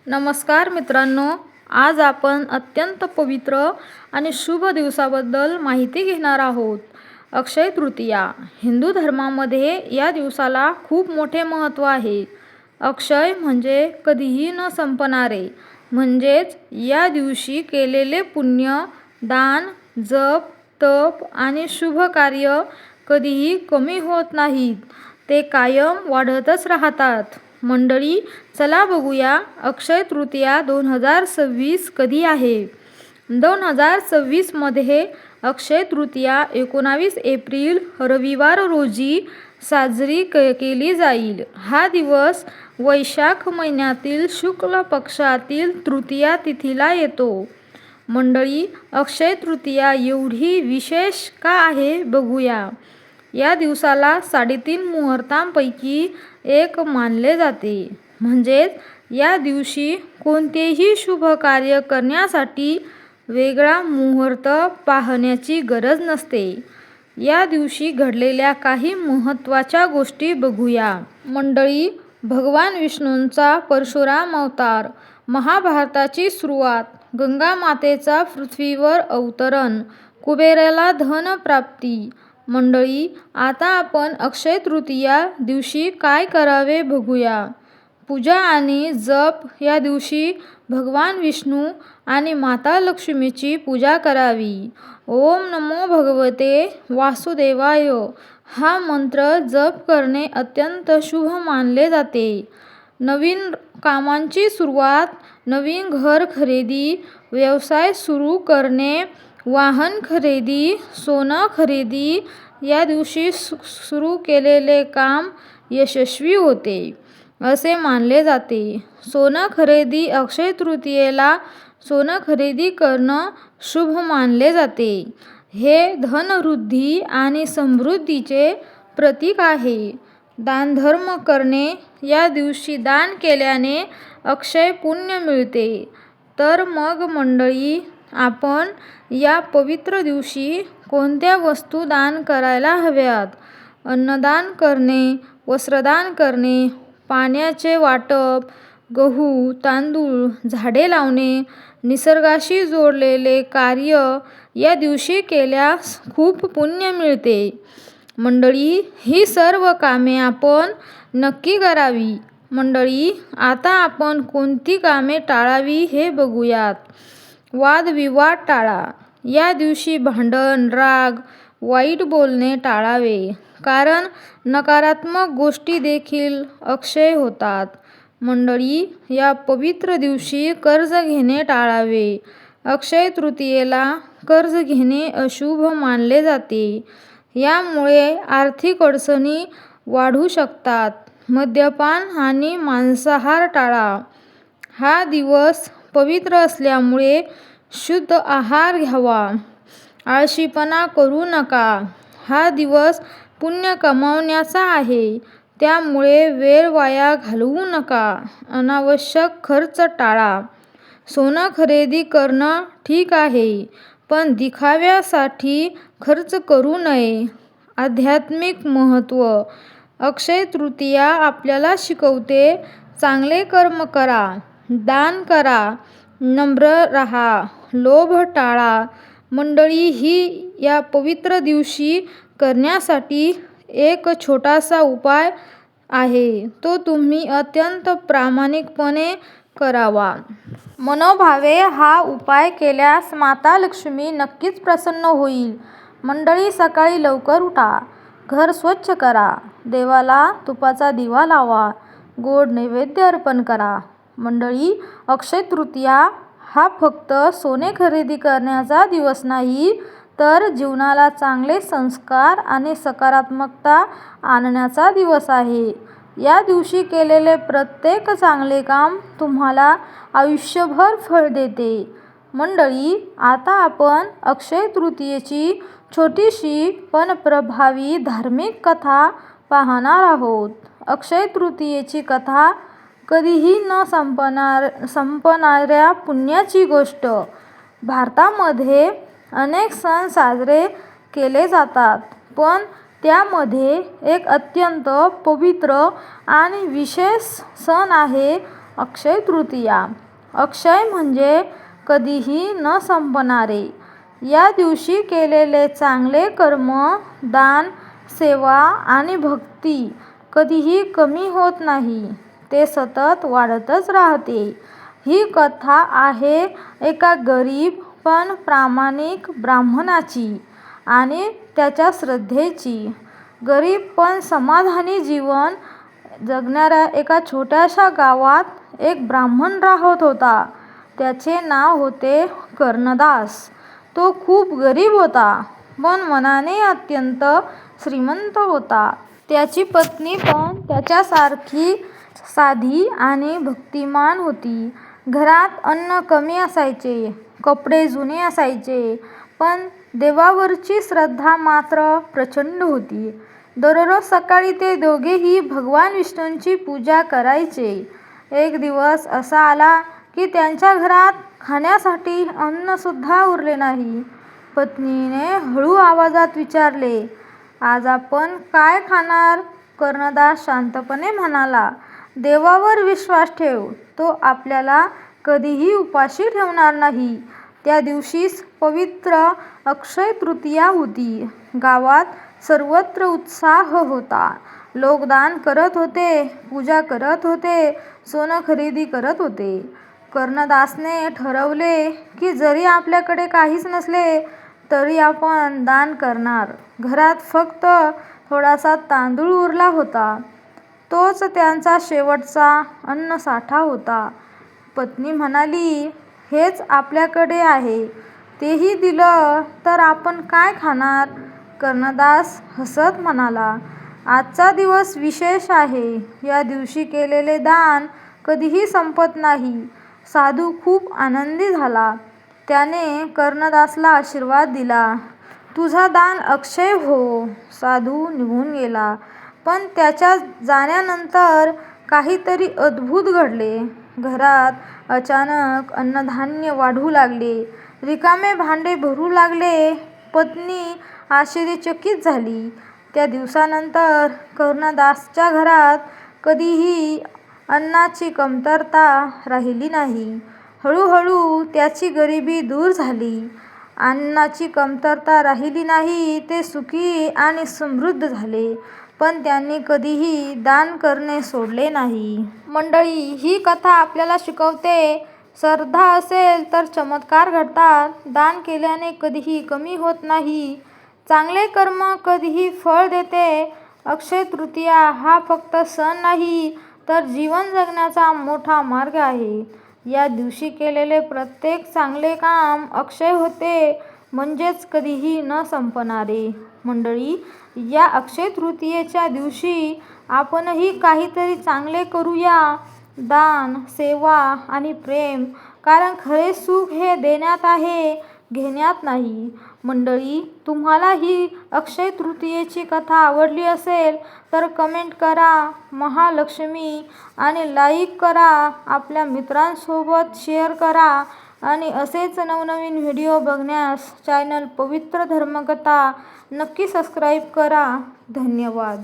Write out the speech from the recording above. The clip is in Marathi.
नमस्कार मित्रांनो, आज आपण अत्यंत पवित्र आणि शुभ दिवसाबद्दल माहिती घेणार आहोत. अक्षय तृतीया. हिंदू धर्मामध्ये या दिवसाला खूप मोठे महत्त्व आहे. अक्षय म्हणजे कधीही न संपणारे, म्हणजेच या दिवशी केलेले पुण्य, दान, जप, तप आणि शुभ कार्य कधीही कमी होत नाहीत, ते कायम वाढतच राहतात. मंडळी, चला बघूया अक्षय तृतीया 2026 कधी आहे. 2026 मध्ये अक्षय तृतीया 19 एप्रिल रविवार रोजी साजरी केली जाईल. हा दिवस वैशाख महिन्यातील शुक्ल पक्षातील तृतीया तिथीला येतो. मंडळी, अक्षय तृतीया एवढी विशेष का आहे बघूया. या दिवसाला 3.5 मुहूर्तांपैकी एक मानले जाते. म्हणजेच या दिवशी कोणतेही शुभ कार्य करण्यासाठी वेगळा मुहूर्त पाहण्याची गरज नसते. या दिवशी घडलेल्या काही महत्त्वाच्या गोष्टी बघूया. मंडळी, भगवान विष्णूंचा परशुराम अवतार, महाभारताची सुरुवात, गंगा मातेचा पृथ्वीवर अवतरण, कुबेराला धन प्राप्ती. मंडळी, आता आपण अक्षय तृतीया दिवशी काय करावे बघूया. पूजा आणि जप. या दिवशी भगवान विष्णू आणि माता लक्ष्मीची पूजा करावी. ओम नमो भगवते वासुदेवाय हा मंत्र जप करणे अत्यंत शुभ मानले जाते. नवीन कामांची सुरुवात, नवीन घर खरेदी, व्यवसाय सुरू करणे, वाहन खरेदी, सोनं खरेदी. या दिवशी सुरू केलेले काम यशस्वी होते असे मानले जाते. सोनं खरेदी. अक्षय तृतीयेला सोनं खरेदी करणं शुभ मानले जाते. हे धनवृद्धी आणि समृद्धीचे प्रतीक आहे. दानधर्म करणे. या दिवशी दान केल्याने अक्षय पुण्य मिळते. तर मग मंडळी, आपण या पवित्र दिवशी कोणत्या वस्तू दान करायला हव्यात? अन्नदान करणे, वस्त्रदान करणे, पाण्याचे वाटप, गहू, तांदूळ, झाडे लावणे, निसर्गाशी जोडलेले कार्य या दिवशी केल्यास खूप पुण्य मिळते. मंडळी, ही सर्व कामे आपण नक्की करावी. मंडळी, आता आपण कोणती कामे टाळावी हे बघूयात. वादविवाद टाळा. या दिवशी भांडण, राग, वाईट बोलणे टाळावे, कारण नकारात्मक गोष्टी देखील अक्षय होतात. मंडळी, या पवित्र दिवशी कर्ज घेणे टाळावे. अक्षय तृतीयेला कर्ज घेणे अशुभ मानले जाते. यामुळे आर्थिक अडचणी वाढू शकतात. मद्यपान आणि मांसाहार टाळा. हा दिवस पवित्र असल्यामुळे शुद्ध आहार घ्यावा. आळशीपणा करू नका. हा दिवस पुण्य कमावण्याचा आहे, त्यामुळे वेळ वाया घालवू नका. अनावश्यक खर्च टाळा. सोनं खरेदी करणं ठीक आहे, पण दिखाव्यासाठी खर्च करू नये. आध्यात्मिक महत्त्व. अक्षय तृतीया आपल्याला शिकवते, चांगले कर्म करा, दान करा, नम्र राहा, लोभ टाळा. मंडळी, ही या पवित्र दिवशी करण्यासाठी एक छोटासा उपाय आहे, तो तुम्ही अत्यंत प्रामाणिकपणे करावा. मनोभावे हा उपाय केल्यास माता लक्ष्मी नक्कीच प्रसन्न होईल. मंडळी, सकाळी लवकर उठा, घर स्वच्छ करा, देवाला तुपाचा दिवा लावा, गोड नैवेद्य अर्पण करा. मंडळी, अक्षय तृतीया हा फक्त सोने खरेदी करण्याचा दिवस नाही, तर जीवनाला चांगले संस्कार आणि सकारात्मकता आणण्याचा दिवस आहे. या दिवशी केलेले प्रत्येक चांगले काम तुम्हाला आयुष्यभर फळ देते. मंडळी, आता आपण अक्षय तृतीयेची छोटीशी पण प्रभावी धार्मिक कथा पाहणार आहोत. अक्षय तृतीयेची कथा. कधीही न संपणाऱ्या पुण्याची गोष्ट. भारतामध्ये अनेक सण साजरे केले जातात, पण त्यामध्ये एक अत्यंत पवित्र आणि विशेष सण आहे, अक्षय तृतीया. अक्षय म्हणजे कधीही न संपणारे. या दिवशी केलेले चांगले कर्म, दान, सेवा आणि भक्ती कधीही कमी होत नाही, ते सतत वाढतच राहते. ही कथा आहे एका गरीब पण प्रामाणिक ब्राह्मणाची आणि त्याच्या श्रद्धेची. गरीब पण समाधानी जीवन जगणाऱ्या एका छोट्याशा गावात एक ब्राह्मण राहत होता. त्याचे नाव होते कर्णदास. तो खूप गरीब होता, पण मनाने अत्यंत श्रीमंत होता. त्याची पत्नी पण त्याच्यासारखी साधी आणि भक्तिमान होती. घरात अन्न कमी असायचे, कपडे जुने असायचे, पण देवावरची श्रद्धा मात्र प्रचंड होती. दररोज सकाळी ते दोघेही भगवान विष्णूंची पूजा करायचे. एक दिवस असा आला की त्यांच्या घरात खाण्यासाठी अन्नसुद्धा उरले नाही. पत्नीने हळू आवाजात विचारले, आज आपण काय खाणार? कर्णदास शांतपणे म्हणाला, देवावर विश्वास ठेव, तो आपल्याला कधीही उपाशी ठेवणार नाही. त्या दिवशीच पवित्र अक्षय तृतीया होती. गावात सर्वत्र उत्साह होता. लोक दान करत होते, पूजा करत होते, सोनं खरेदी करत होते. कर्णदासने ठरवले की जरी आपल्याकडे काहीच नसले तरी आपण दान करणार. घरात फक्त थोडासा तांदूळ उरला होता. तोच त्यांचा शेवटचा अन्नसाठा होता. पत्नी म्हणाली, हेच आपल्याकडे आहे, तेही दिलं तर आपण काय खाणार? कर्णदास हसत म्हणाला, आजचा दिवस विशेष आहे. या दिवशी केलेले दान कधीही संपत नाही. साधू खूप आनंदी झाला. त्याने कर्णदासला आशीर्वाद दिला. तुझा दान अक्षय हो. साधू निघून गेला. पण त्याच्या जाण्यानंतर काहीतरी अद्भुत घडले. घरात अचानक अन्नधान्य वाढू लागले. रिकामे भांडे भरू लागले. पत्नी आश्चर्यचकित झाली. त्या दिवसानंतर कर्णदासच्या घरात कधीही अन्नाची कमतरता राहिली नाही. हळूहळू त्याची गरिबी दूर झाली. अन्नाची कमतरता राहिली नाही, ते सुखी आणि समृद्ध झाले. पण त्यांनी कधीही दान करणे सोडले नाही. मंडळी, ही कथा आपल्याला शिकवते, श्रद्धा असेल तर चमत्कार घडतात. दान केल्याने कधीही कमी होत नाही. चांगले कर्म कधीही फळ देते. अक्षय तृतीया हा फक्त सण नाही, तर जीवन जगण्याचा मोठा मार्ग आहे. या दिवशी केलेले प्रत्येक चांगले काम अक्षय होते, म्हणजेच कधीही न संपणारे. मंडळी, या अक्षय तृतीयेच्या दिवशी आपणही काहीतरी चांगले करूया. दान, सेवा आणि प्रेम, कारण खरे सुख हे देण्यात आहे, घेण्यात नाही. मंडळी, तुम्हाला ही अक्षय तृतीयेची कथा आवडली असेल तर कमेंट करा महालक्ष्मी आणि लाईक करा. आपल्या मित्रांसोबत शेअर करा आणि असेच नवनवीन व्हिडिओ बघण्यास चॅनल पवित्र धर्मकथा नक्की सबस्क्राईब करा. धन्यवाद.